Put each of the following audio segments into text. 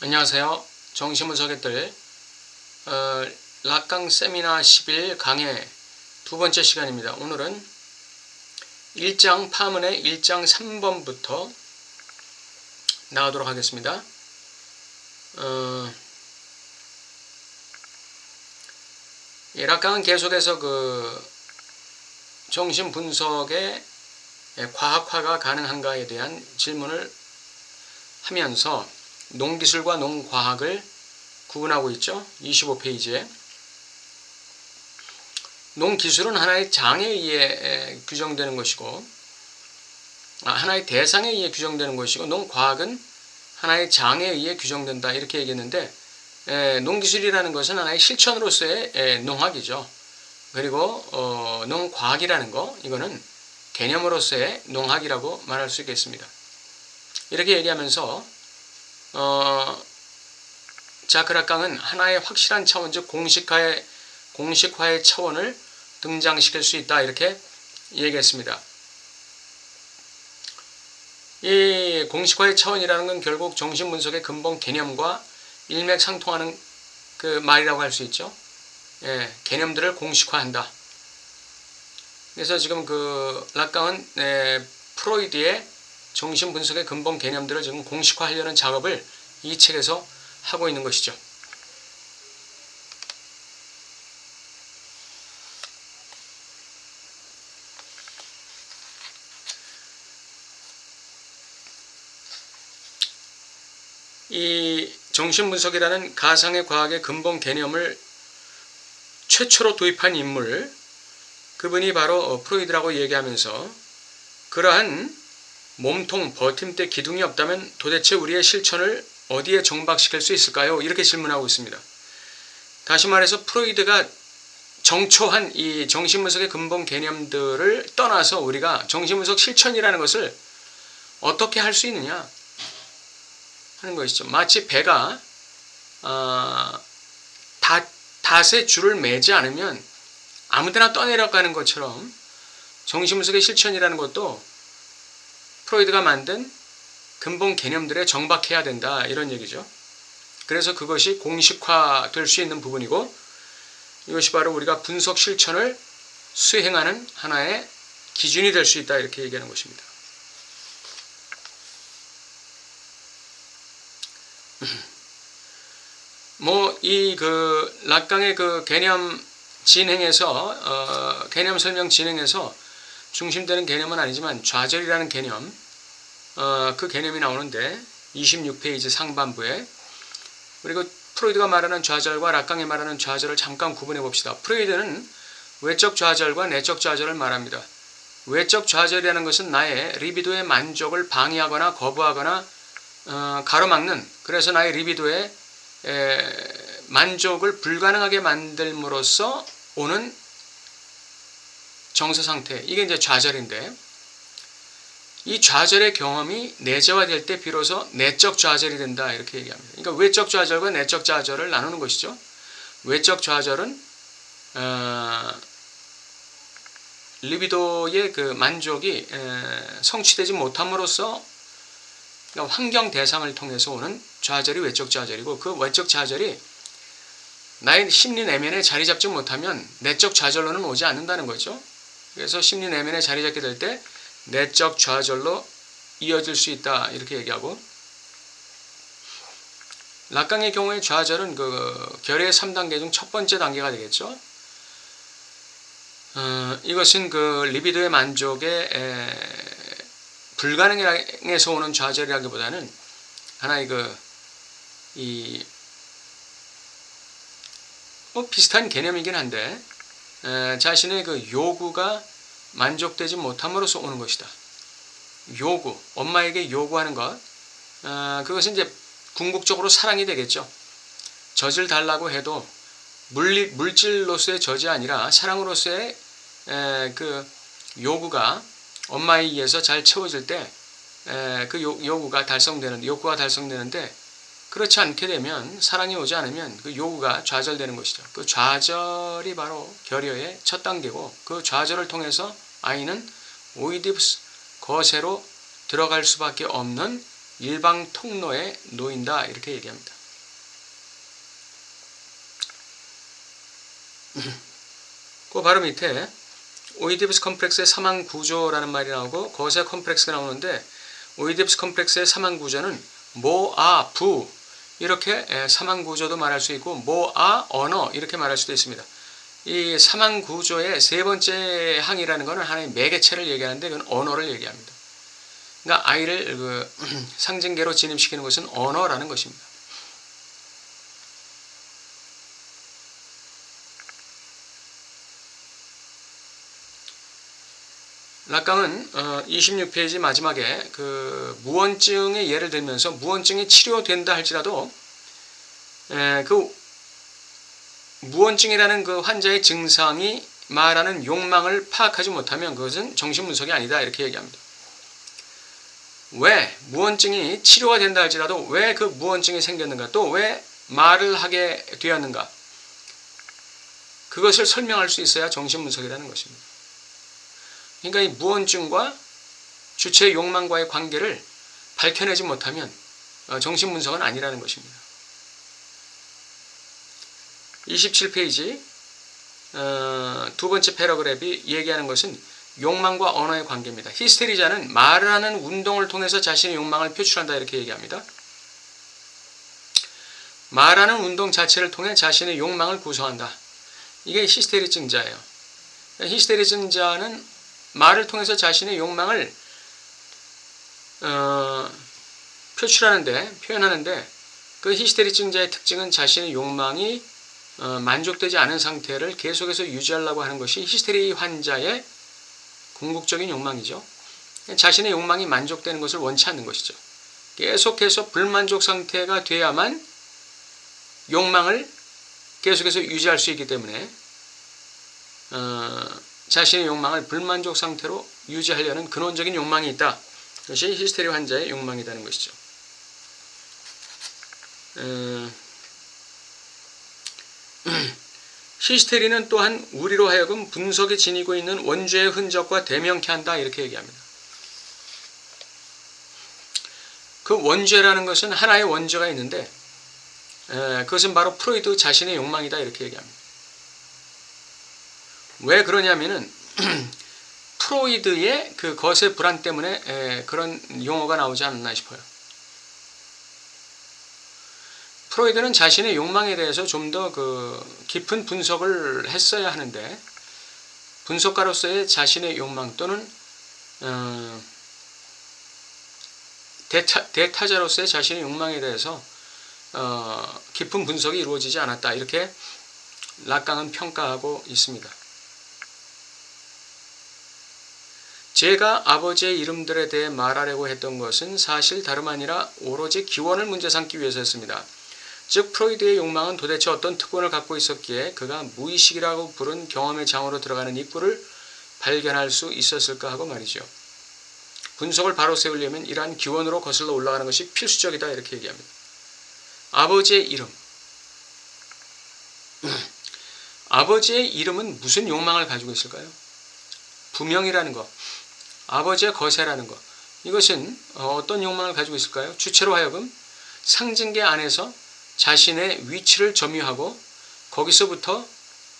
안녕하세요. 정신분석의들 락강 세미나 11 강의 두 번째 시간입니다. 오늘은 1장 파문의 1장 3번부터 나가도록 하겠습니다. 락강은 계속해서 정신분석의 과학화가 가능한가에 대한 질문을 하면서 농기술과 농과학을 구분하고 있죠. 25페이지에. 농기술은 하나의 장에 의해 규정되는 것이고, 하나의 대상에 의해 규정되는 것이고, 농과학은 하나의 장에 의해 규정된다. 이렇게 얘기했는데, 농기술이라는 것은 하나의 실천으로서의 농학이죠. 그리고 농과학이라는 거, 이거는 개념으로서의 농학이라고 말할 수 있겠습니다. 이렇게 얘기하면서 자크락강은 하나의 확실한 차원, 즉 공식화의 차원을 등장시킬 수 있다, 이렇게 얘기했습니다. 이 공식화의 차원이라는 건 결국 정신분석의 근본 개념과 일맥상통하는 그 말이라고 할 수 있죠. 개념들을 공식화한다. 그래서 지금 락강은 프로이드의 정신분석의 근본 개념들을 지금 공식화하려는 작업을 이 책에서 하고 있는 것이죠. 이 정신분석이라는 가상의 과학의 근본 개념을 최초로 도입한 인물, 그분이 바로 프로이드라고 얘기하면서 그러한 몸통, 버팀대 기둥이 없다면 도대체 우리의 실천을 어디에 정박시킬 수 있을까요? 이렇게 질문하고 있습니다. 다시 말해서 프로이드가 정초한 이 정신분석의 근본 개념들을 떠나서 우리가 정신분석 실천이라는 것을 어떻게 할 수 있느냐 하는 것이죠. 마치 배가 닷에 줄을 매지 않으면 아무데나 떠내려가는 것처럼 정신분석의 실천이라는 것도 프로이드가 만든 근본 개념들에 정박해야 된다, 이런 얘기죠. 그래서 그것이 공식화될 수 있는 부분이고, 이것이 바로 우리가 분석 실천을 수행하는 하나의 기준이 될 수 있다, 이렇게 얘기하는 것입니다. 이 락강의 개념 진행에서 개념 설명 진행에서 중심되는 개념은 아니지만 좌절이라는 개념, 그 개념이 나오는데 26페이지 상반부에, 그리고 프로이드가 말하는 좌절과 락강이 말하는 좌절을 잠깐 구분해 봅시다. 프로이드는 외적 좌절과 내적 좌절을 말합니다. 외적 좌절이라는 것은 나의 리비도의 만족을 방해하거나 거부하거나 가로막는, 그래서 나의 리비도의 만족을 불가능하게 만들므로써 오는 정서 상태, 이게 이제 좌절인데, 이 좌절의 경험이 내재화될 때 비로소 내적 좌절이 된다, 이렇게 얘기합니다. 그러니까 외적 좌절과 내적 좌절을 나누는 것이죠. 외적 좌절은 리비도의 만족이 성취되지 못함으로써, 그러니까 환경 대상을 통해서 오는 좌절이 외적 좌절이고, 그 외적 좌절이 나의 심리 내면에 자리 잡지 못하면 내적 좌절로는 오지 않는다는 거죠. 그래서 심리 내면에 자리 잡게 될 때 내적 좌절로 이어질 수 있다, 이렇게 얘기하고, 락강의 경우에 좌절은 결의 3단계 중 첫 번째 단계가 되겠죠. 이것은 리비도의 만족에 불가능해서 오는 좌절이라기보다는 하나의 비슷한 개념이긴 한데, 자신의 요구가 만족되지 못함으로써 오는 것이다. 요구, 엄마에게 요구하는 것, 그것은 이제 궁극적으로 사랑이 되겠죠. 젖을 달라고 해도 물질로서의 젖이 아니라 사랑으로서의 요구가 엄마에 의해서 잘 채워질 때 요구가 달성되는데, 그렇지 않게 되면, 사랑이 오지 않으면 그 요구가 좌절되는 것이죠. 그 좌절이 바로 결여의 첫 단계고, 그 좌절을 통해서 아이는 오이디푸스 거세로 들어갈 수밖에 없는 일방 통로에 놓인다 이렇게 얘기합니다. 그 바로 밑에 오이디푸스 컴플렉스의 사망 구조라는 말이 나오고 거세 컴플렉스가 나오는데 오이디푸스 컴플렉스의 사망 구조는 모아 부 이렇게 사망 구조도 말할 수 있고 모아 언어 이렇게 말할 수도 있습니다. 이 사망 구조의 세 번째 항이라는 것은 하나의 매개체를 얘기하는데 그건 언어를 얘기합니다. 그러니까 아이를 상징계로 진입시키는 것은 언어라는 것입니다. 락강은 26페이지 마지막에 그 무언증의 예를 들면서 무언증이 치료된다 할지라도 그 무언증이라는 그 환자의 증상이 말하는 욕망을 파악하지 못하면 그것은 정신분석이 아니다 이렇게 얘기합니다. 왜 무언증이 치료가 된다 할지라도 왜 그 무언증이 생겼는가 또 왜 말을 하게 되었는가 그것을 설명할 수 있어야 정신분석이라는 것입니다. 그러니까 이 무언증과 주체의 욕망과의 관계를 밝혀내지 못하면 정신분석은 아니라는 것입니다. 27페이지 두 번째 패러그래프이 얘기하는 것은 욕망과 언어의 관계입니다. 히스테리자는 말을 하는 운동을 통해서 자신의 욕망을 표출한다 이렇게 얘기합니다. 말하는 운동 자체를 통해 자신의 욕망을 구성한다. 이게 히스테리증자예요. 히스테리증자는 말을 통해서 자신의 욕망을 표현하는데 그 히스테리증자의 특징은 자신의 욕망이 만족되지 않은 상태를 계속해서 유지하려고 하는 것이 히스테리 환자의 궁극적인 욕망이죠. 자신의 욕망이 만족되는 것을 원치 않는 것이죠. 계속해서 불만족 상태가 돼야만 욕망을 계속해서 유지할 수 있기 때문에 자신의 욕망을 불만족 상태로 유지하려는 근원적인 욕망이 있다. 그것이 히스테리 환자의 욕망이라는 것이죠. 히스테리는 또한 우리로 하여금 분석에 지니고 있는 원죄의 흔적과 대명케 한다 이렇게 얘기합니다. 그 원죄라는 것은 하나의 원죄가 있는데 그것은 바로 프로이드 자신의 욕망이다 이렇게 얘기합니다. 왜 그러냐면은 프로이드의 그 거세 불안 때문에 그런 용어가 나오지 않았나 싶어요. 프로이드는 자신의 욕망에 대해서 좀 더 그 깊은 분석을 했어야 하는데 분석가로서의 자신의 욕망 또는 대타자로서의 자신의 욕망에 대해서 깊은 분석이 이루어지지 않았다 이렇게 락강은 평가하고 있습니다. 제가 아버지의 이름들에 대해 말하려고 했던 것은 사실 다름 아니라 오로지 기원을 문제 삼기 위해서였습니다. 즉 프로이드의 욕망은 도대체 어떤 특권을 갖고 있었기에 그가 무의식이라고 부른 경험의 장으로 들어가는 입구를 발견할 수 있었을까 하고 말이죠. 분석을 바로 세우려면 이러한 기원으로 거슬러 올라가는 것이 필수적이다 이렇게 얘기합니다. 아버지의 이름. 아버지의 이름은 무슨 욕망을 가지고 있을까요? 부명이라는 것, 아버지의 거세라는 것. 이것은 어떤 욕망을 가지고 있을까요? 주체로 하여금 상징계 안에서 자신의 위치를 점유하고 거기서부터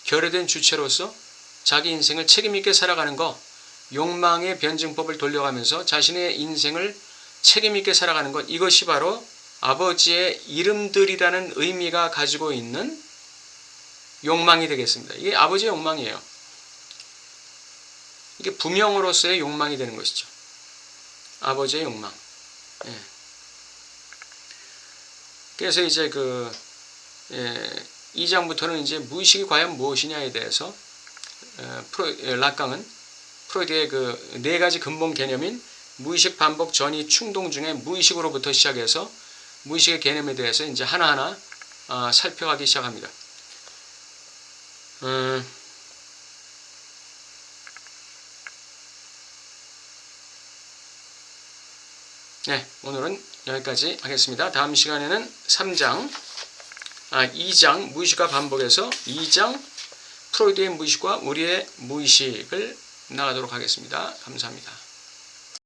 결여된 주체로서 자기 인생을 책임있게 살아가는 것, 욕망의 변증법을 돌려가면서 자신의 인생을 책임있게 살아가는 것, 이것이 바로 아버지의 이름들이라는 의미가 가지고 있는 욕망이 되겠습니다. 이게 아버지의 욕망이에요. 이게 부명으로서의 욕망이 되는 것이죠. 아버지의 욕망. 예. 그래서 이제 2장부터는 이제 무의식이 과연 무엇이냐에 대해서 락강은 프로이드의 그 네 가지 근본 개념인 무의식, 반복, 전이, 충동 중에 무의식으로부터 시작해서 무의식의 개념에 대해서 이제 하나하나 살펴가기 시작합니다. 네, 오늘은 여기까지 하겠습니다. 다음 시간에는 2장 무의식과 반복에서 2장 프로이드의 무의식과 우리의 무의식을 나가도록 하겠습니다. 감사합니다.